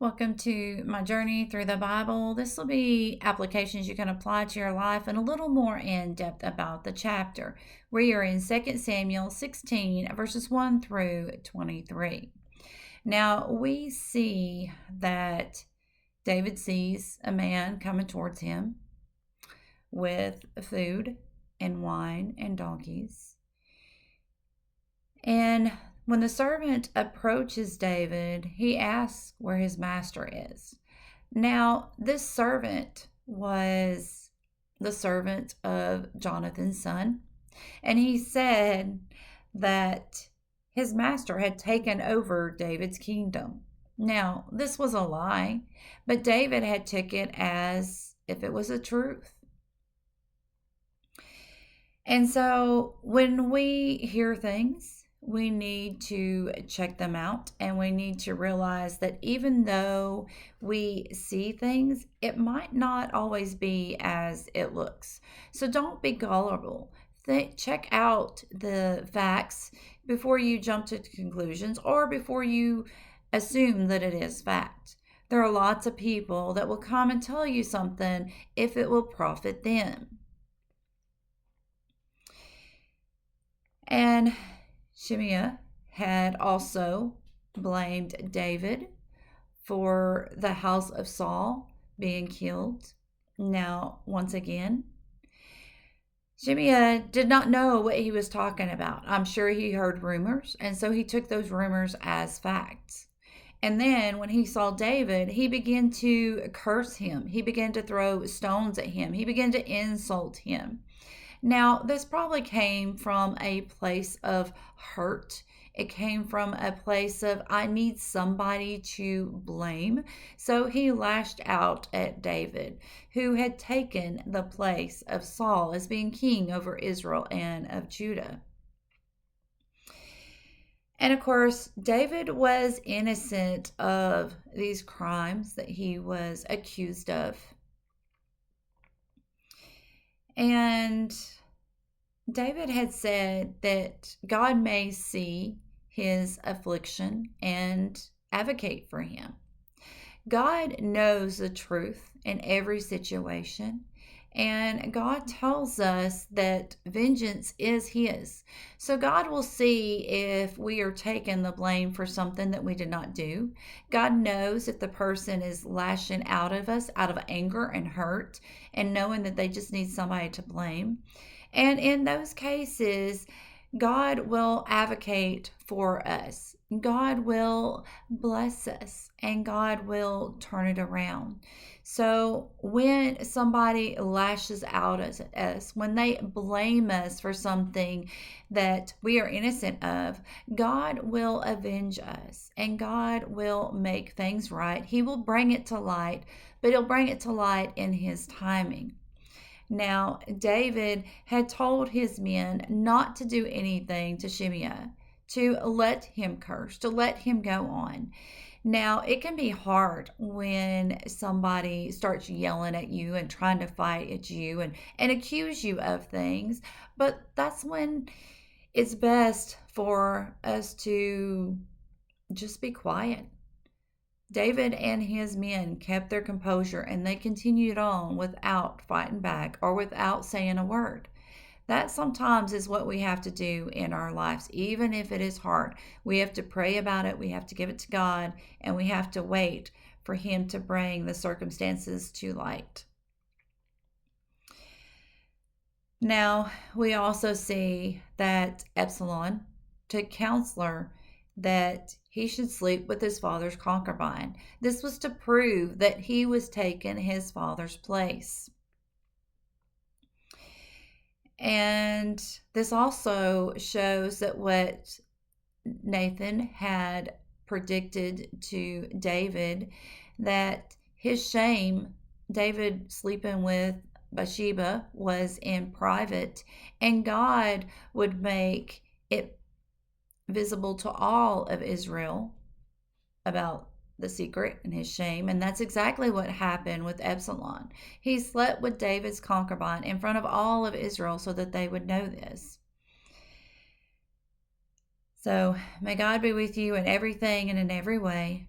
Welcome to my journey through the Bible. This will be applications you can apply to your life and a little more in depth about the chapter. We are in 2 Samuel 16, verses 1 through 23. Now, we see that David sees a man coming towards him with food and wine and donkeys. And when the servant approaches David, he asks where his master is. Now, this servant was the servant of Jonathan's son, and he said that his master had taken over David's kingdom. Now, this was a lie, but David had took it as if it was a truth. And so when we hear things, we need to check them out, and we need to realize that even though we see things, it might not always be as it looks. So don't be gullible. Check out the facts before you jump to conclusions or before you assume that it is fact. There are lots of people that will come and tell you something if it will profit them. And Shimei had also blamed David for the house of Saul being killed. Now, once again, Shimei did not know what he was talking about. I'm sure he heard rumors, and so he took those rumors as facts. And then when he saw David, he began to curse him. He began to throw stones at him. He began to insult him. Now, this probably came from a place of hurt. It came from a place of, I need somebody to blame. So he lashed out at David, who had taken the place of Saul as being king over Israel and of Judah. And of course, David was innocent of these crimes that he was accused of. And David had said that God may see his affliction and advocate for him. God knows the truth in every situation, and God tells us that vengeance is his. So God will see if we are taking the blame for something that we did not do. God knows if the person is lashing out of us out of anger and hurt and knowing that they just need somebody to blame. And in those cases, God will advocate for us. God will bless us, and God will turn it around. So when somebody lashes out at us, when they blame us for something that we are innocent of, God will avenge us, and God will make things right. He will bring it to light, but he'll bring it to light in his timing. Now, David had told his men not to do anything to Shimei, to let him curse, to let him go on. Now, it can be hard when somebody starts yelling at you and trying to fight at you and accuse you of things, but that's when it's best for us to just be quiet. David and his men kept their composure, and they continued on without fighting back or without saying a word. That sometimes is what we have to do in our lives, even if it is hard. We have to pray about it, we have to give it to God, and we have to wait for him to bring the circumstances to light. Now, we also see that Absalom took counsel that he should sleep with his father's concubine. This was to prove that he was taking his father's place. And this also shows that what Nathan had predicted to David, that his shame, David sleeping with Bathsheba, was in private, and God would make it visible to all of Israel about the secret and his shame. And that's exactly what happened with Absalom. He slept with David's concubine in front of all of Israel so that they would know this. So may God be with you in everything and in every way.